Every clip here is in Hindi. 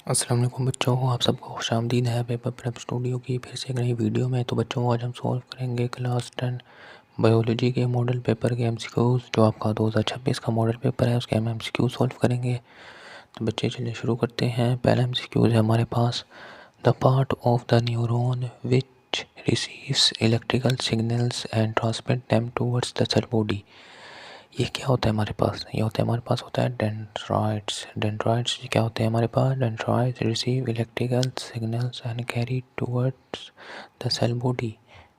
अस्सलाम वालेकुम बच्चों, आप सबको खुशामदीद है पेपर प्रेप स्टूडियो की फिर से एक नई वीडियो में। तो बच्चों आज हम सॉल्व करेंगे क्लास 10 बायोलॉजी के मॉडल पेपर के एमसीक्यूज़। जो आपका 2026 का मॉडल पेपर है उसके हम एमसीक्यू सॉल्व करेंगे। तो बच्चे चलिए शुरू करते हैं। पहला एमसीक्यूज़ है हमारे पास, the part of the neuron which receives electrical signals and transmit them towards the cell body. ये क्या होता है हमारे पास? ये होता है हमारे पास होता है डेंड्राइट्स। डेंड्राइट्स क्या होते हैं हमारे पास? Dendrites receive electrical signals and carry towards the cell body.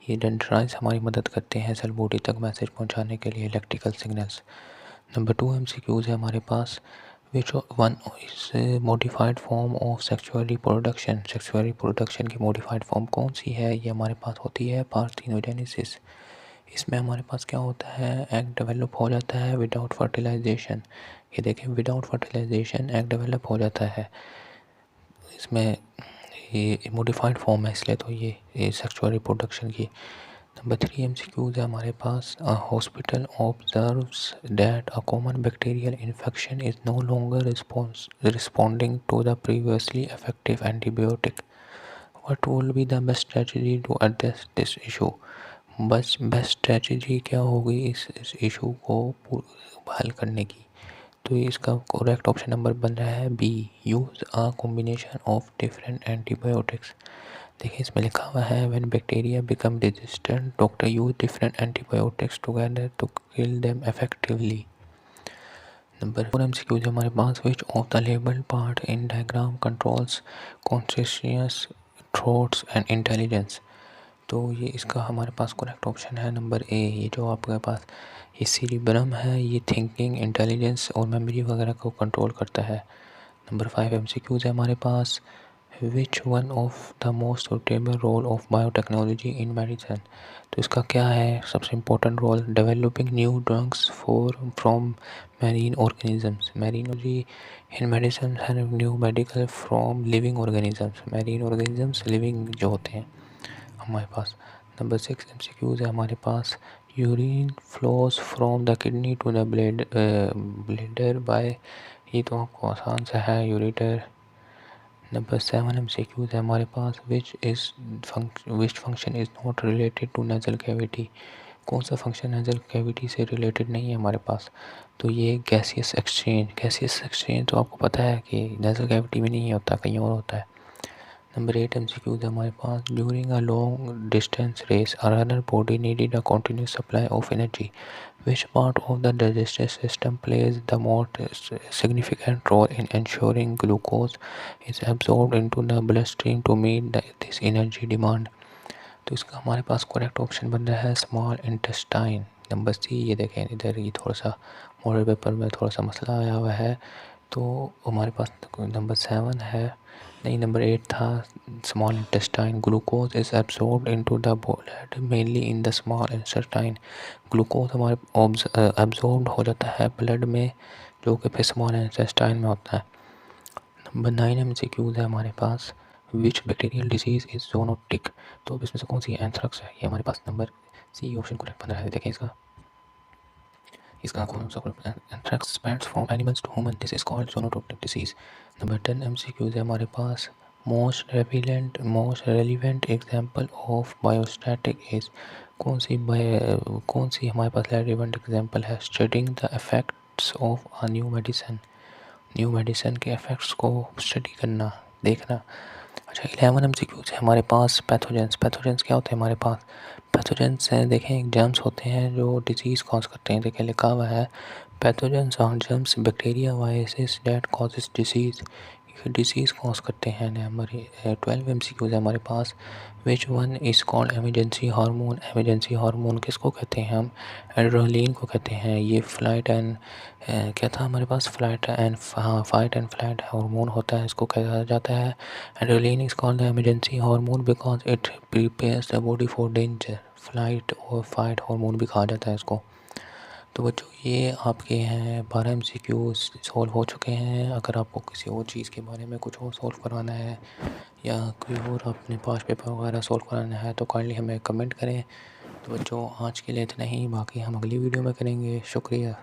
ये डेंड्राइट्स हमारी मदद करते हैं सेल बॉडी तक मैसेज पहुंचाने के लिए, इलेक्ट्रिकल सिग्नल्स। नंबर 2 एमसीक्यूज है हमारे पास, which one is modified form of sexual reproduction. Sexual reproduction की मॉडिफाइड फॉर्म कौन सी है? ये हमारे पास होती है पार्थेनोजेनेसिस। इसमें हमारे पास क्या होता है, एग डेवलप हो जाता है विदाउट फर्टिलाइजेशन। ये देखें, विदाउट फर्टिलाइजेशन एग डेवलप हो जाता है। इसमें ये मॉडिफाइड फॉर्म है इसलिए तो ये सेक्सुअल रिप्रोडक्शन की। नंबर 3 एमसीक्यूज है हमारे पास, a hospital observes that a common bacterial infection is no longer responding to the previously effective antibiotic. What will be the best strategy to address this issue. बस बेस्ट स्ट्रेटजी क्या होगी इस इशू को हल करने की? तो इसका करेक्ट ऑप्शन नंबर बन रहा है B, use a combination of different antibiotics. देखिए इसमें लिखा हुआ है, when bacteria become resistant doctor use different antibiotics together to kill them effectively. Number 4 MCQ जो हमारे पास, which of the labelled part in diagram controls consciousness thoughts and intelligence. तो ये इसका हमारे पास करेक्ट ऑप्शन है नंबर ए। ये जो आपके पास ये सीरिब्रम है, ये थिंकिंग, इंटेलिजेंस और मेमोरी वगैरह को कंट्रोल करता है। नंबर 5 एमसीक्यूज है हमारे पास, which one of the most suitable role of biotechnology in medicine. तो इसका क्या है सबसे important role? Developing new drugs for from marine organisms. Marinology in medicine है new medical from living organisms. Marine organisms living जो होते हैं हमारे पास। नंबर 6 एमसीक्यूज है हमारे पास, urine flows from the kidney to the bladder by. ये तो आपको आसान सा है, यूरेटर। नंबर 7 एमसीक्यूज है हमारे पास, which function is not related to nasal cavity. कौन सा फंक्शन नेजल कैविटी से रिलेटेड नहीं है हमारे पास? तो ये गैसियस एक्सचेंज। गैसियस एक्सचेंज तो आपको पता है कि नेजल कैविटी में नहीं होता, कहीं और होता है। नंबर 8 एमसीक्यूज है हमारे पास, during a long distance race a runner body needed a continuous supply of energy. Which part of the digestive system plays the most significant role in ensuring glucose is absorbed into the bloodstream to meet this energy demand। तो इसका हमारे पास करेक्ट ऑप्शन बन रहा है स्मॉल इंटेस्टाइन, नंबर सी। ये देखें इधर, ये थोड़ा सा मॉडल पेपर में थोड़ा सा मसला आया हुआ है, तो हमारे पास नंबर 7 है, नहीं नंबर 8 था। Small intestine, glucose is absorbed into the blood mainly in the small intestine. Glucose हमारे एब्जॉर्ब्ड हो जाता है ब्लड में, जो कि फिर स्मॉल इंटेस्टाइन में होता है। नंबर 9 एमसीक्यूज है हमारे पास, विच बैक्टीरियल डिजीज इज जोनोटिक। तो अब इसमें से कौन सी है? एंथ्रेक्स है। ये हमारे पास नंबर सी ऑप्शन करेक्ट बन रहा है। देखें इसका कौन सा anthrax spreads from animals to human, this is called zoonotic disease. Number 10 MCQs है हमारे पास, most relevant example of biostatic is. कौन सी हमारे पास रेलिवेंट एग्जांपल है? Studying the effects of a new medicine. New medicine के इफेक्ट्स को स्टडी करना, देखना। अच्छा 11 एमसीक्यूज है हमारे पास, पैथोजेंस। पैथोजेंस क्या होते हैं हमारे पास? पैथोजेंस हैं, देखें जर्म्स होते हैं जो डिजीज़ कॉज करते हैं। देखें लिखा हुआ है, pathogens are germs bacteria viruses that causes disease. Disease cause करते हैं। नंबर 12 एमसीक्यूज है हमारे पास, which one is called emergency hormone. Emergency hormone किसको कहते हैं हम? एड्रेनलिन को कहते हैं। ये फ्लाइट एंड क्या था हमारे पास? फाइट एंड फ्लाइट हार्मोन होता है, इसको कहा जाता है। Adrenaline is called the emergency hormone because it prepares the body for danger. Flight और फाइट हार्मोन भी कहा जाता है इसको। तो बच्चों ये आपके हैं 12 एमसीक्यू सॉल्व हो चुके हैं। अगर आपको किसी और चीज़ के बारे में कुछ और सॉल्व करवाना है या कोई और अपने पास पेपर वगैरह सॉल्व कराना है तो काइंडली हमें कमेंट करें। तो बच्चों आज के लिए इतना ही, बाकी हम अगली वीडियो में करेंगे। शुक्रिया।